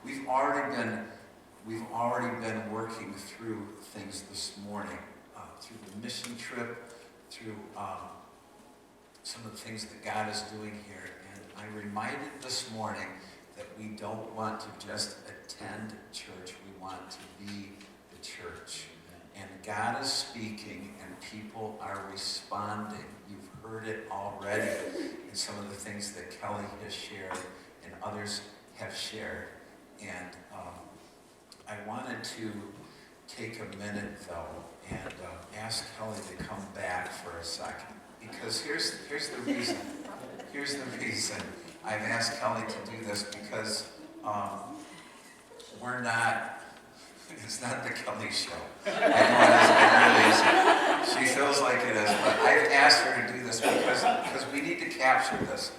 We've already been working through things this morning, through the mission trip, through some of the things that God is doing here. And I'm reminded this morning that we don't want to just attend church, we want to be the church. And God is speaking and people are responding. You've heard it already in some of the things that Kelly has shared and others have shared. And I wanted to take a minute though and ask Kelly to come back for a second. Because here's the reason. Here's the reason I've asked Kelly to do this, because it's not the Kelly show. I know it is, it really isn't. She feels like it is, but I've asked her to do this because we need to capture this.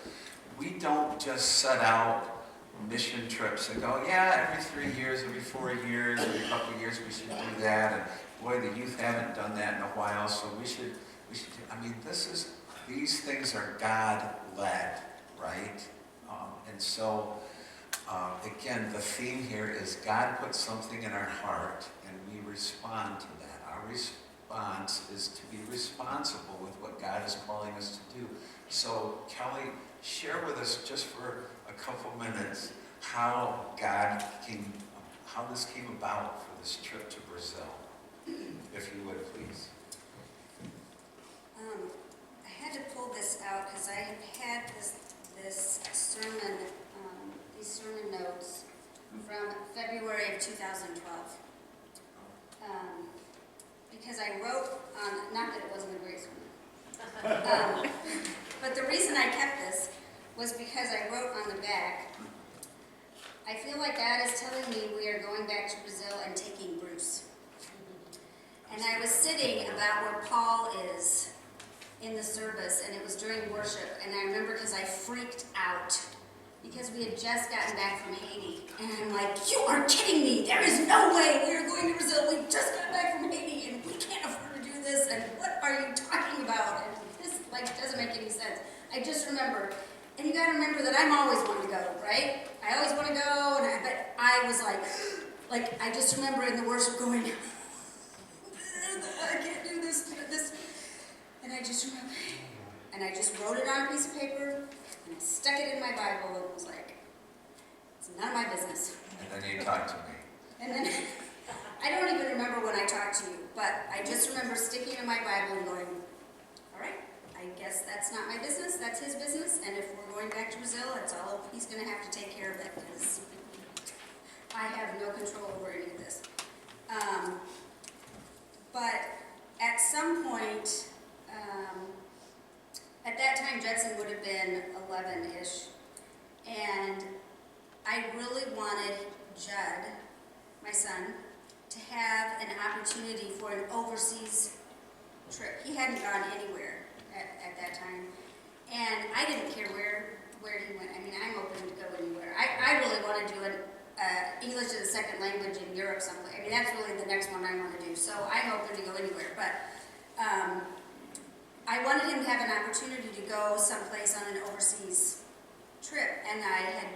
We don't just set out mission trips and go, yeah, every 3 years, every 4 years, every couple of years we should do that. And boy, the youth haven't done that in a while, so we should. I mean, these things are God-led, right? And so, again, the theme here is God puts something in our heart and we respond to that. Our response is to be responsible with what God is calling us to do. So, Kelly, share with us just for a couple minutes how this came about for this trip to Brazil, if you would, please. I had to pull this out because I have had this sermon, these sermon notes from February of 2012. Because I wrote on, not that it wasn't a great sermon, but the reason I kept this was because I wrote on the back, I feel like God is telling me we are going back to Brazil and taking Bruce. And I was sitting about where Paul is in the service, and it was during worship, and I remember because I freaked out because we had just gotten back from Haiti, and I'm like, you are kidding me, there is no way we are going to Brazil, we just got back from Haiti, and we can't afford to do this, and what are you talking about, and this doesn't make any sense. I just remember, and you gotta remember that I'm always wanting to go, right? I always want to go, but I was like I just remember in the worship going, I can't do this. And I just remember, and I just wrote it on a piece of paper, and I stuck it in my Bible, and was like, it's none of my business. And then you talked to me. And then, I don't even remember when I talked to you, but I just remember sticking in my Bible and going, all right, I guess that's not my business, that's his business, and if we're going back to Brazil, that's all, he's going to have to take care of it, because I have no control over any of this. But at some point, at that time, Judson would have been 11-ish, and I really wanted Judd, my son, to have an opportunity for an overseas trip. He hadn't gone anywhere at that time, and I didn't care where he went. I mean, I'm open to go anywhere. I really want to do English as a second language in Europe someplace. I mean, that's really the next one I want to do, so I'm open to go anywhere, but I wanted him to have an opportunity to go someplace on an overseas trip, and I had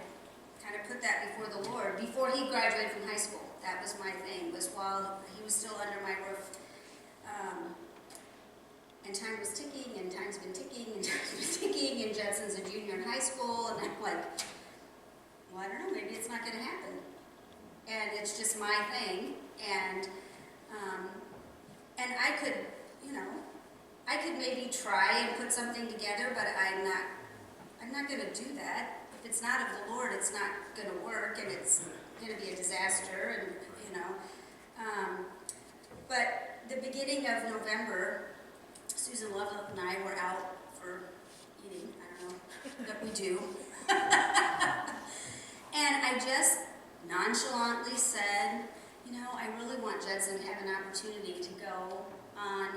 kind of put that before the Lord. Before he graduated from high school, that was my thing, was while he was still under my roof. And time was ticking, and time's been ticking, and time's been ticking, and Judson's a junior in high school, and I'm like, well, I don't know, maybe it's not going to happen. And it's just my thing, and I could, I could maybe try and put something together, but I'm not going to do that. If it's not of the Lord, it's not going to work, and it's going to be a disaster, and but the beginning of November, Susan Lovelock and I were out for eating. I don't know what we do. And I just nonchalantly said, I really want Judson to have an opportunity to go on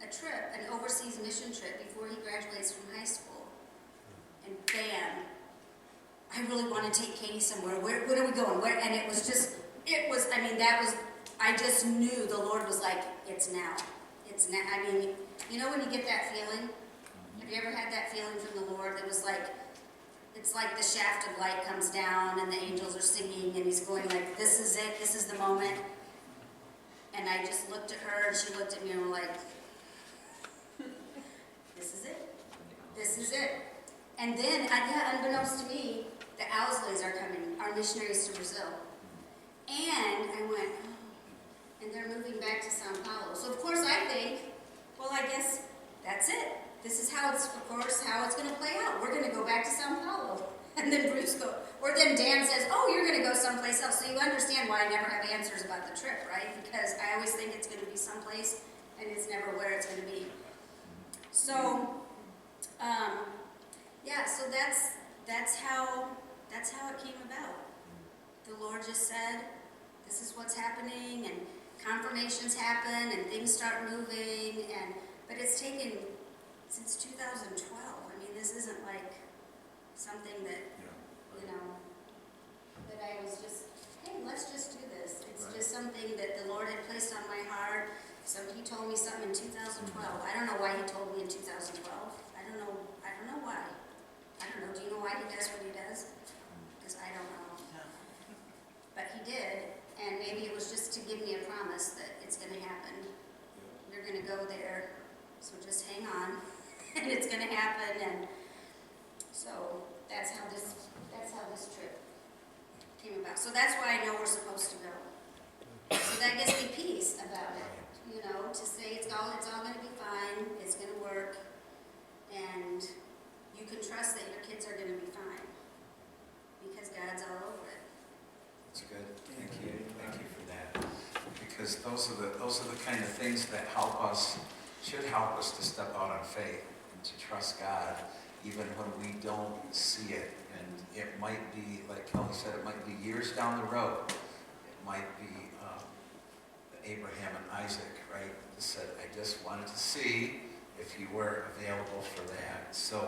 a trip, an overseas mission trip before he graduates from high school. And bam, I really want to take Katie somewhere. Where are we going? Where? And I just knew the Lord was like, it's now. It's now. I mean, when you get that feeling? Have you ever had that feeling from the Lord that was like, it's like the shaft of light comes down and the angels are singing and he's going like, this is it, this is the moment. And I just looked at her and she looked at me and we're like, this is it, this is it. And then, unbeknownst to me, the Owsleys are coming, our missionaries to Brazil. And I went, oh, and they're moving back to Sao Paulo. So of course I think, well, I guess that's it. This is how it's, of course, how it's going to play out. We're going to go back to Sao Paulo. And then Bruce goes, or then Dan says, oh, you're going to go someplace else. So you understand why I never have answers about the trip, right? Because I always think it's going to be someplace, and it's never where it's going to be. So, yeah, so that's how it came about. The Lord just said, this is what's happening, and confirmations happen, and things start moving, but it's taken since 2012. I mean, this isn't like something that, you know, that I was just, hey, let's just do this. It's just something that the Lord had placed on my heart. He told me something in 2012. I don't know why he told me in 2012. I don't know why. I don't know. Do you know why he does what he does? Because I don't know. But he did, and maybe it was just to give me a promise that it's going to happen. You're going to go there, so just hang on, and it's going to happen. And so that's how this trip came about. So that's why I know we're supposed to go. So that gives me peace about it, you know, to say it's all going to be fine, it's going to work, and you can trust that your kids are going to be fine because God's all over it. That's good. Thank you for that. Because those are the kind of things that should help us to step out on faith and to trust God, even when we don't see it. And it might be, like Kelly said, it might be years down the road. It might be Abraham and Isaac, right? That said, I just wanted to see if you were available for that. So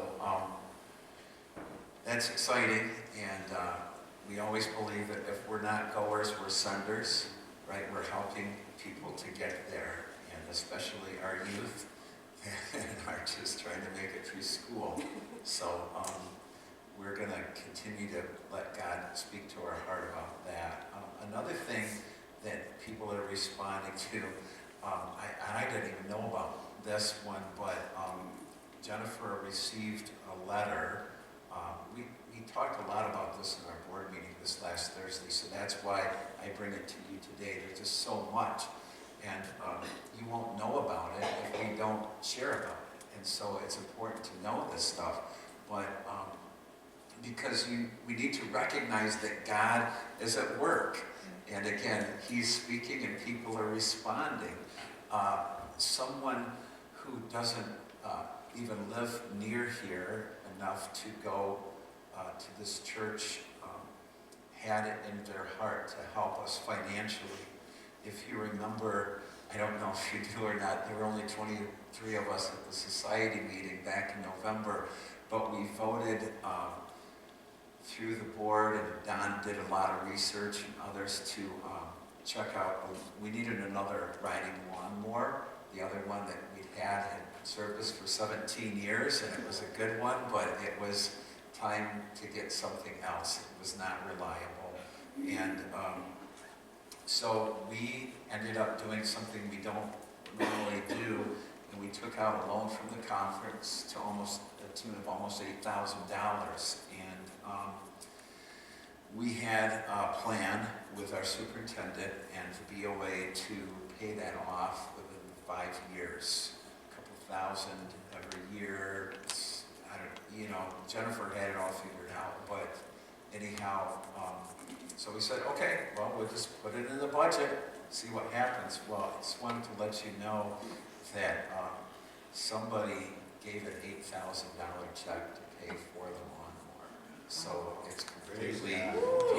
that's exciting, and we always believe that if we're not goers, we're senders, right? We're helping people to get there, and especially our youth and are just trying to make it through school. So we're going to continue to let God speak to our heart about that. Another thing that people are responding to, I didn't even know about this one, but Jennifer received a letter. We talked a lot about this in our board meeting this last Thursday, so that's why I bring it to you today. There's just so much, and you won't know about it if we don't share about it. And so it's important to know this stuff, but because we need to recognize that God is at work. And again, He's speaking and people are responding. Someone who doesn't even live near here enough to go to this church had it in their heart to help us financially. If you remember, I don't know if you do or not, there were only 23 of us at the society meeting back in November, but we voted through the board, and Don did a lot of research and others to check out. We needed another riding lawnmower. The other one that we'd had served us for 17 years, and it was a good one, but it was time to get something else. It was not reliable. And so we ended up doing something we don't normally do, and we took out a loan from the conference to the tune of almost $8,000. And we had a plan with our superintendent and the BOA to pay that off within 5 years. A couple thousand every year. Jennifer had it all figured out, but anyhow, so we said, okay, well, we'll just put it in the budget, see what happens. Well, I just wanted to let you know that somebody gave an $8,000 check to pay for the lawnmower. So it's completely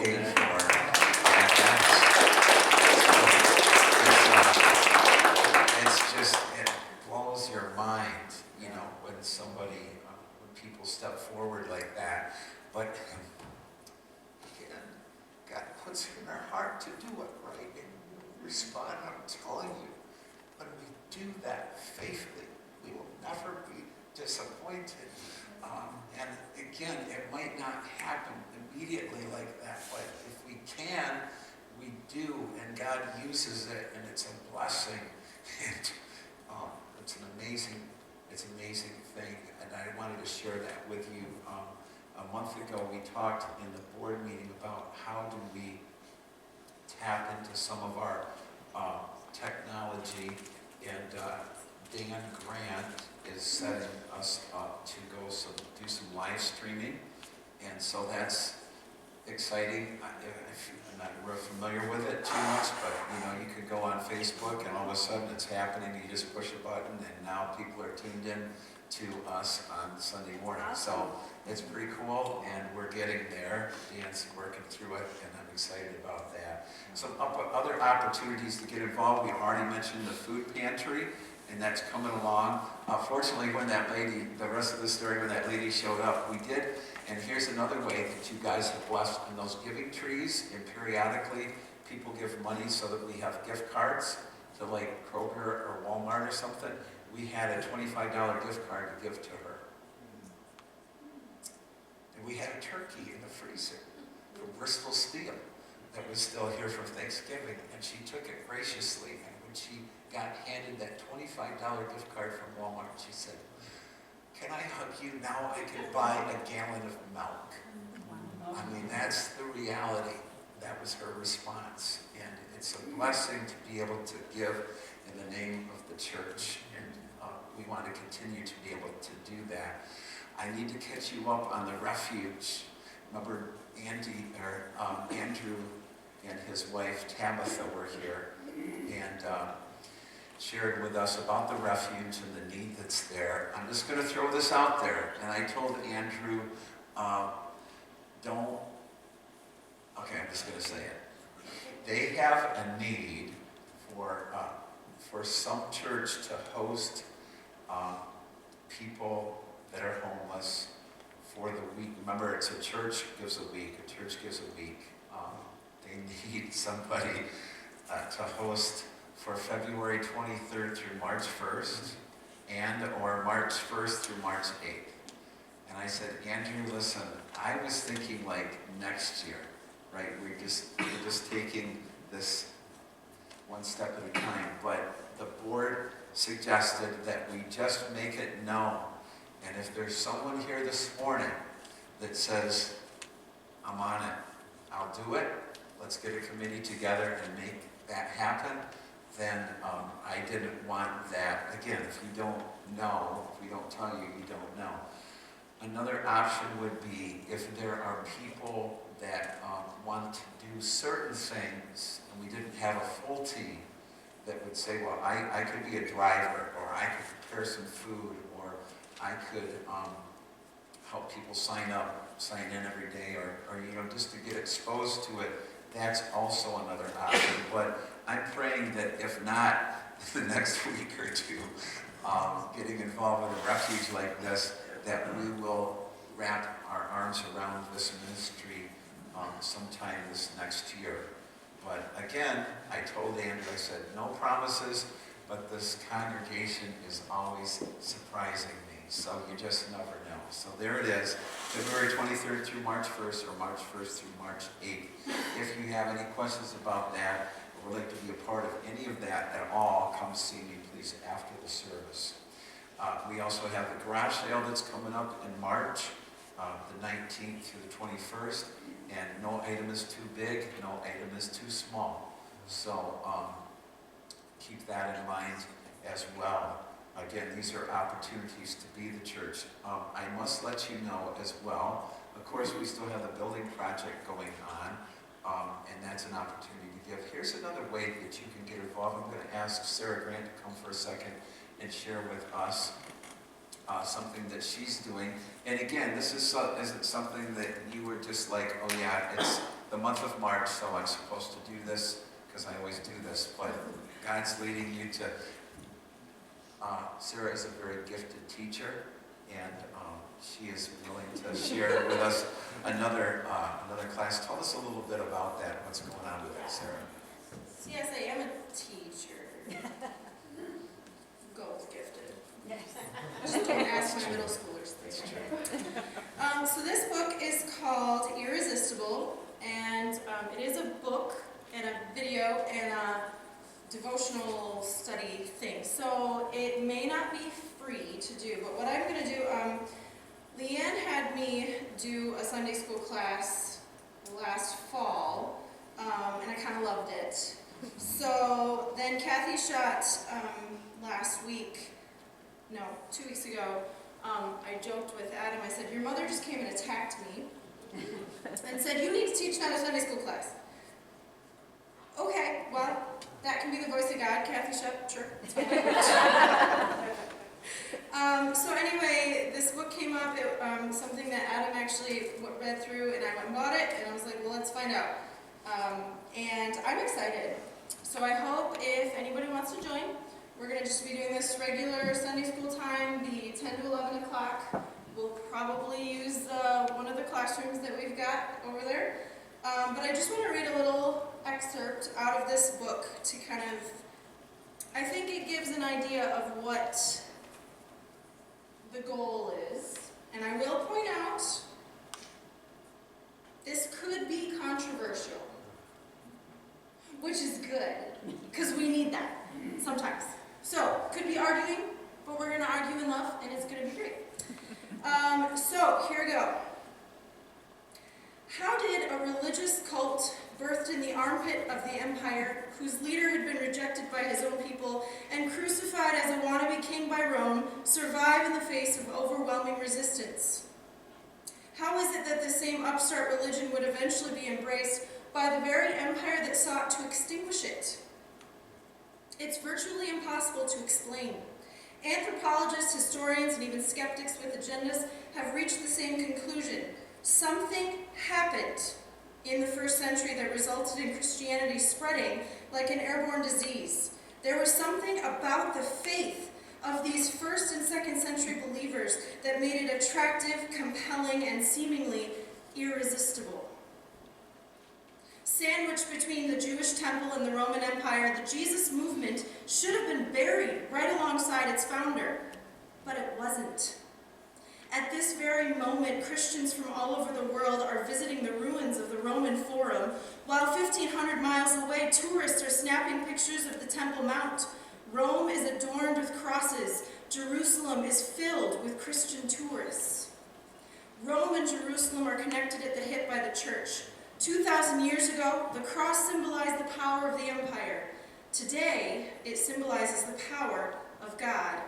paid for. It blows your mind, when somebody, when people step forward like that. But again, God puts it in our heart to do it right and respond. I'm telling you, when we do that faithfully, we will never be disappointed. And again, it might not happen immediately like that, but if we can, we do, and God uses it, and it's a blessing. And it's an amazing thing, and I wanted to share that with you. A month ago, we talked in the board meeting about how do we tap into some of our technology, and Dan Grant is setting us up to do some live streaming, and so that's exciting. I'm not real familiar with it too much, but you could go on Facebook and all of a sudden it's happening. You just push a button and now people are tuned in to us on Sunday morning. So it's pretty cool, and we're getting there. Dan's working through it, and I'm excited about that. Some other opportunities to get involved. We already mentioned the food pantry, and that's coming along. Fortunately, when that lady, the rest of the story, when that lady showed up, we did. And here's another way that you guys have blessed in those giving trees, and periodically people give money so that we have gift cards to like Kroger or Walmart or something. We had a $25 gift card to give to her. And we had a turkey in the freezer from Bristol Steel that was still here from Thanksgiving, and she took it graciously. And when she got handed that $25 gift card from Walmart, she said, "Can I hug you? Now I can buy a gallon of milk." I mean, that's the reality. That was her response. And it's a blessing to be able to give in the name of the church. And we want to continue to be able to do that. I need to catch you up on the refuge. Remember Andrew and his wife Tabitha were here and shared with us about the refuge and the need that's there. I'm just going to throw this out there. And I told Andrew, okay, I'm just going to say it. They have a need for some church to host people that are homeless for the week. Remember, it's a church gives a week. A church gives a week. They need somebody to host for February 23rd through March 1st or March 1st through March 8th. And I said, Andrew, listen, I was thinking like next year, right? We're just taking this one step at a time. But the board suggested that we just make it known. And if there's someone here this morning that says, I'm on it, I'll do it, let's get a committee together and make that happen, then I didn't want that. Again, if you don't know, if we don't tell you, you don't know. Another option would be if there are people that want to do certain things, and we didn't have a full team that would say, well, I could be a driver, or I could prepare some food, or I could help people sign in every day, or just to get exposed to it. That's also another option. But I'm praying that if not the next week or two, getting involved with a refuge like this, that we will wrap our arms around this ministry sometime this next year. But again, I told Andrew, I said, no promises, but this congregation is always surprising me. So you just never know. So there it is, February 23rd through March 1st, or March 1st through March 8th. If you have any questions about that, or would like to be a part of any of that at all, come see me, please, after the service. We also have the garage sale that's coming up in March, the 19th through the 21st, and no item is too big, no item is too small. So keep that in mind as well. Again, these are opportunities to be the church. I must let you know as well, of course, we still have the building project going on, and that's an opportunity to give. Here's another way that you can get involved. I'm going to ask Sarah Grant to come for a second and share with us something that she's doing. And again, this isn't something that you were just like, oh yeah, it's the month of March, so I'm supposed to do this because I always do this. But God's leading you to. Sarah is a very gifted teacher, and she is willing to share with us another class. Tell us a little bit about that. What's going on with that, Sarah? Yes, I am a teacher. Gold gifted. Just don't ask my middle schoolers. That's true. So this book is called Irresistible, and it is a book and a video and a devotional study thing. So it may not be free to do, but what I'm going to do, Leanne had me do a Sunday school class last fall, and I kind of loved it. So then Kathy shot last week, no, 2 weeks ago, I joked with Adam, I said, your mother just came and attacked me and said, you need to teach that a Sunday school class. Okay, well, that can be the voice of God. Kathy, sure. It's fine. So anyway, this book came up, something that Adam actually read through, and I went and bought it, and I was like, well, let's find out. And I'm excited. So I hope if anybody wants to join, we're going to just be doing this regular Sunday school time, the 10 to 11 o'clock. We'll probably use one of the classrooms that we've got over there. But I just want to read a little excerpt out of this book to kind of, I think it gives an idea of what the goal is. And I will point out, this could be controversial, which is good, because we need that sometimes. So, could be arguing, but we're going to argue in love, and it's going to be great. So, here we go. How did a religious cult birthed in the armpit of the empire, whose leader had been rejected by his own people and crucified as a wannabe king by Rome, survive in the face of overwhelming resistance? How is it that the same upstart religion would eventually be embraced by the very empire that sought to extinguish it? It's virtually impossible to explain. Anthropologists, historians, and even skeptics with agendas have reached the same conclusion. Something happened in the first century that resulted in Christianity spreading like an airborne disease. There was something about the faith of these first and second century believers that made it attractive, compelling, and seemingly irresistible. Sandwiched between the Jewish temple and the Roman Empire, the Jesus movement should have been buried right alongside its founder, but it wasn't. At this very moment, Christians from all over the world are visiting the ruins of the Roman Forum, while 1,500 miles away, tourists are snapping pictures of the Temple Mount. Rome is adorned with crosses. Jerusalem is filled with Christian tourists. Rome and Jerusalem are connected at the hip by the church. 2,000 years ago, the cross symbolized the power of the empire. Today, it symbolizes the power of God.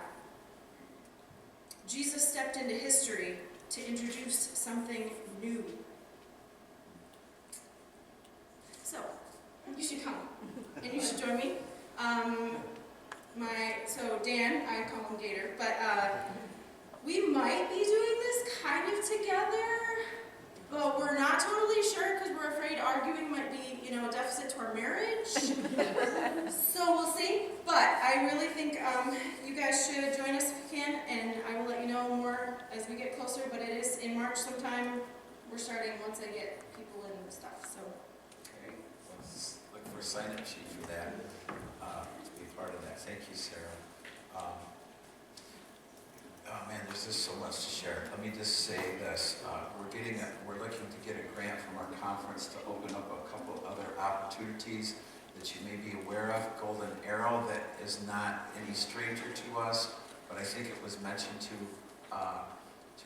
Jesus stepped into history to introduce something new. So, you should come, and you should join me. So Dan, I call him Gator, but we might be doing this kind of together, but we're not totally sure because we're afraid arguing might be, a deficit to our marriage. So we'll see. But I really think you guys should join us if you can, and I will let you know more as we get closer. But it is in March sometime. We're starting once I get people in and stuff. So. Okay, let's look for a sign-up sheet for that, to be part of that. Thank you, Sarah. Oh man, there's just so much to share. Let me just say this. We're looking to get a grant from our conference to open up a couple other opportunities that you may be aware of. Golden Arrow, that is not any stranger to us, but I think it was mentioned to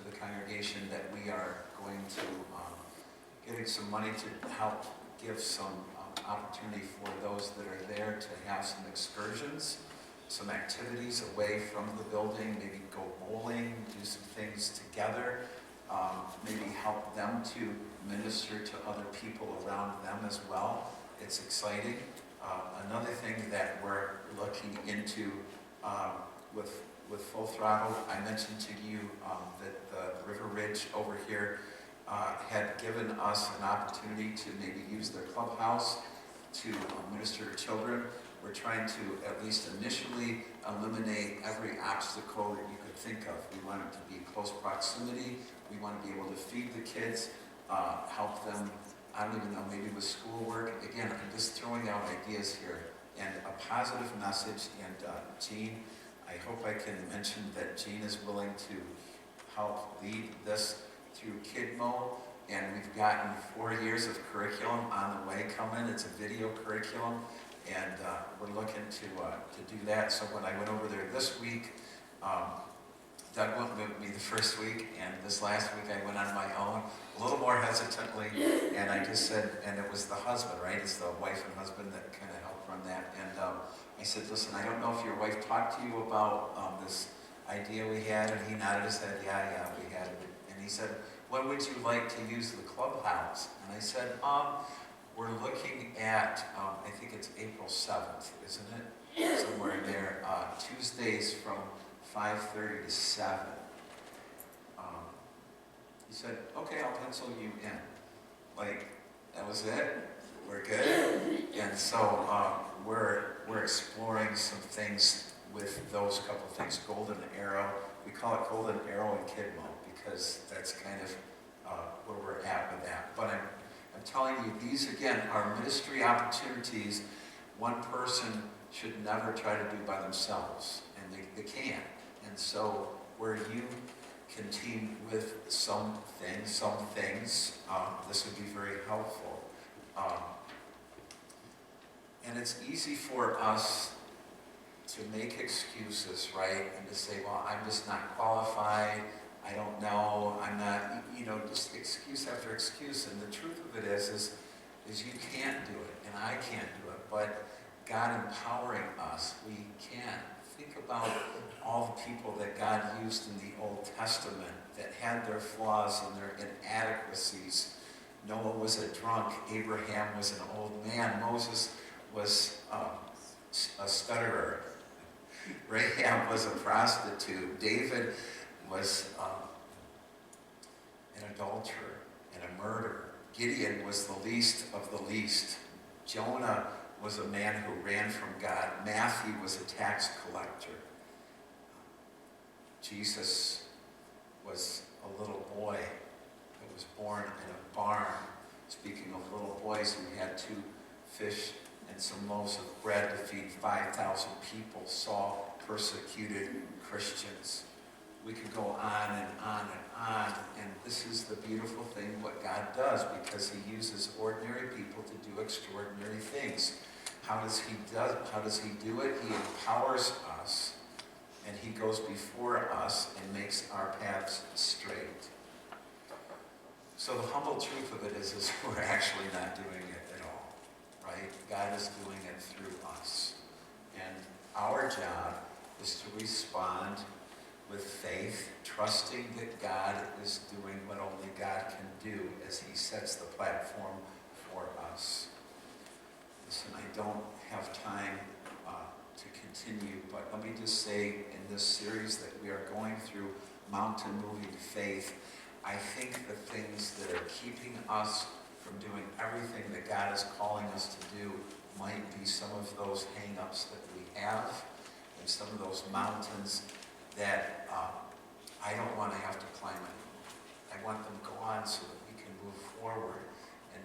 the congregation that we are going to getting some money to help give some opportunity for those that are there to have some excursions, some activities away from the building, maybe go bowling, do some things together, maybe help them to minister to other people around them as well. It's exciting. Another thing that we're looking into with Full Throttle, I mentioned to you that the River Ridge over here had given us an opportunity to maybe use their clubhouse to minister to children. We're trying to, at least initially, eliminate every obstacle that you could think of. We want it to be close proximity. We want to be able to feed the kids, help them, I don't even know, maybe with schoolwork. Again, I'm just throwing out ideas here. And a positive message. And Jean, I I hope I can mention that Jean is willing to help lead this through KidMo, and we've gotten 4 years of curriculum on the way coming. It's a video curriculum, and we're looking to do that. So when I went over there this week, Doug went with me the first week, and this last week I went on my own, a little more hesitantly, and I just said, and it was the husband, right? It's the wife and husband that kind of helped run that. And I said, listen, I don't know if your wife talked to you about this idea we had, and he nodded his head, yeah, we had it. And he said, when would you like to use the clubhouse? And I said, we're looking at, I think it's April 7th, isn't it? Somewhere in there, Tuesdays from 5:30 to 7. He said, okay, I'll pencil you in. Like, that was it? We're good? And so we're exploring some things with those couple things. Golden Arrow, we call it Golden Arrow and KidMo because that's kind of where we're at with that. But I'm telling you, these again are ministry opportunities one person should never try to do by themselves, and they can't. And so where you can team with some things, this would be very helpful. And it's easy for us to make excuses, right? And to say, well, I'm just not qualified, I don't know, I'm not, just excuse after excuse. And the truth of it is you can't do it, and I can't do it, but God empowering us, we can. Think about all the people that God used in the Old Testament that had their flaws and their inadequacies. Noah was a drunk, Abraham was an old man, Moses was a stutterer, Rahab was a prostitute, David was an adulterer and a murderer, Gideon was the least of the least, Jonah was a man who ran from God, Matthew was a tax collector, Jesus was a little boy that was born in a barn. Speaking of little boys, who had 2 fish and some loaves of bread to feed 5,000 people, Saul persecuted Christians. We could go on and on and on, and this is the beautiful thing what God does, because he uses ordinary people to do extraordinary things. How does he do it? He empowers us, and he goes before us and makes our paths straight. So the humble truth of it is we're actually not doing it at all, right? God is doing it through us. And our job is to respond with faith, trusting that God is doing what only God can do as he sets the platform for us. Listen, I don't have time to continue, but let me just say in this series that we are going through Mountain Moving Faith, I think the things that are keeping us from doing everything that God is calling us to do might be some of those hang-ups that we have and some of those mountains that I don't want to have to climb anymore. I want them to go on so that we can move forward and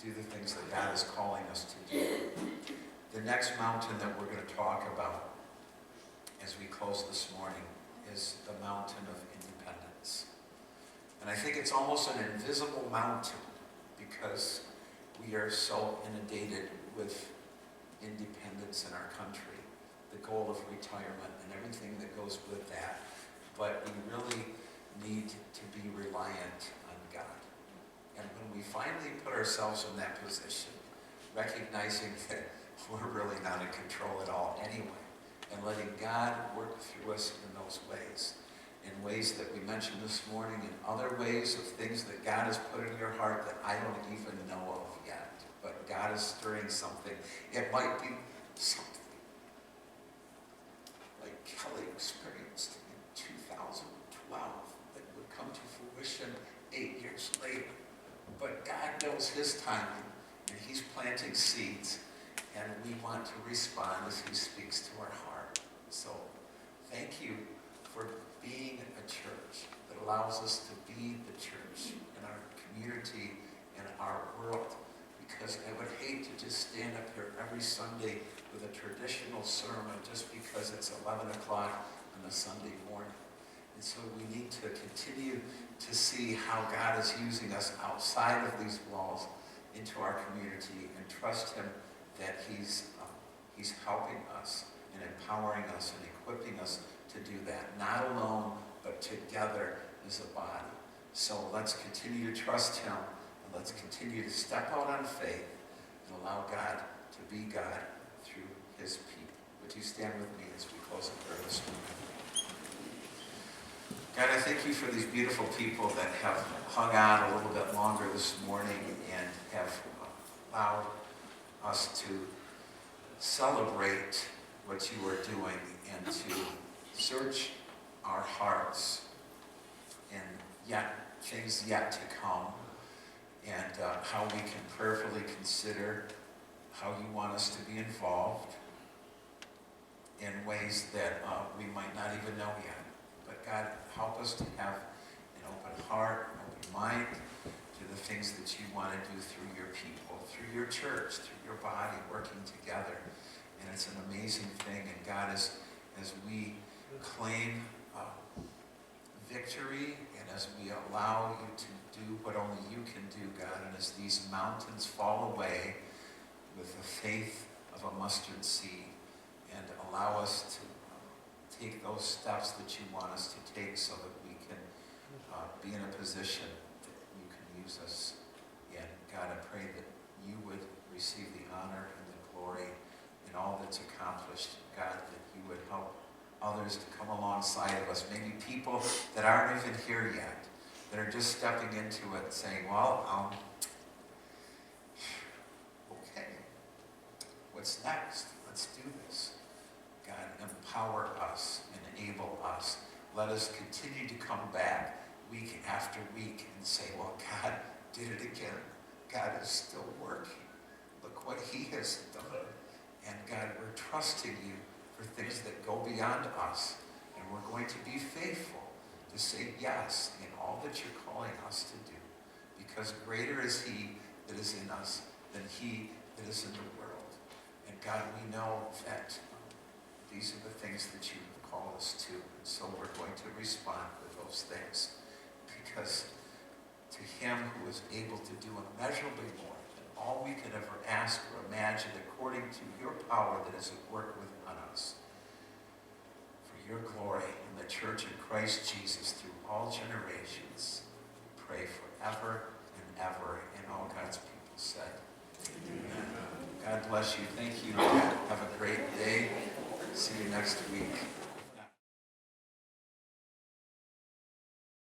do the things that God is calling us to do. The next mountain that we're going to talk about as we close this morning is the mountain of independence. And I think it's almost an invisible mountain because we are so inundated with independence in our country, the goal of retirement and everything that goes with that. But we really need to be reliant on God. And when we finally put ourselves in that position, recognizing that we're really not in control at all anyway, and letting God work through us in those ways, in ways that we mentioned this morning, in other ways of things that God has put in your heart that I don't even know of yet, but God is stirring something. It might be something like Kelly experienced in 2012 that would come to fruition 8 years later. But God knows his timing, and he's planting seeds, and we want to respond as he speaks to our heart. So thank you for being a church that allows us to be the church in our community, in our world, because I would hate to just stand up here every Sunday with a traditional sermon just because it's 11 o'clock on a Sunday morning. And so we need to continue to see how God is using us outside of these walls into our community and trust him that he's helping us and empowering us and equipping us to do that. Not alone, but together as a body. So let's continue to trust him, and let's continue to step out on faith and allow God to be God through his people. Would you stand with me as we close in prayer this morning? God, I thank you for these beautiful people that have hung on a little bit longer this morning and have allowed us to celebrate what you are doing and to search our hearts and things yet to come, and how we can prayerfully consider how you want us to be involved in ways that we might not even know yet. But God, help us to have an open heart, an open mind to the things that you want to do through your people, through your church, through your body, working together. And it's an amazing thing. And God, as we claim victory, and as we allow you to do what only you can do, God, and as these mountains fall away with the faith of a mustard seed, and allow us to take those steps that you want us to take so that we can be in a position that you can use us. And God, I pray that you would receive the honor and the glory in all that's accomplished. God, that you would help others to come alongside of us, maybe people that aren't even here yet, that are just stepping into it and saying, well, okay, what's next? Let's do this. God, empower us and enable us. Let us continue to come back week after week and say, well, God did it again. God is still working. Look what he has done. And God, we're trusting you for things that go beyond us. And we're going to be faithful to say yes in all that you're calling us to do. Because greater is he that is in us than he that is in the world. And God, we know that these are the things that you have called us to. And so we're going to respond with those things. Because to him who is able to do immeasurably more than all we could ever ask or imagine, according to your power that is at work within us, for your glory in the church in Christ Jesus through all generations, we pray forever and ever. And all God's people said, amen. God bless you. Thank you. Have a great day. See you next week.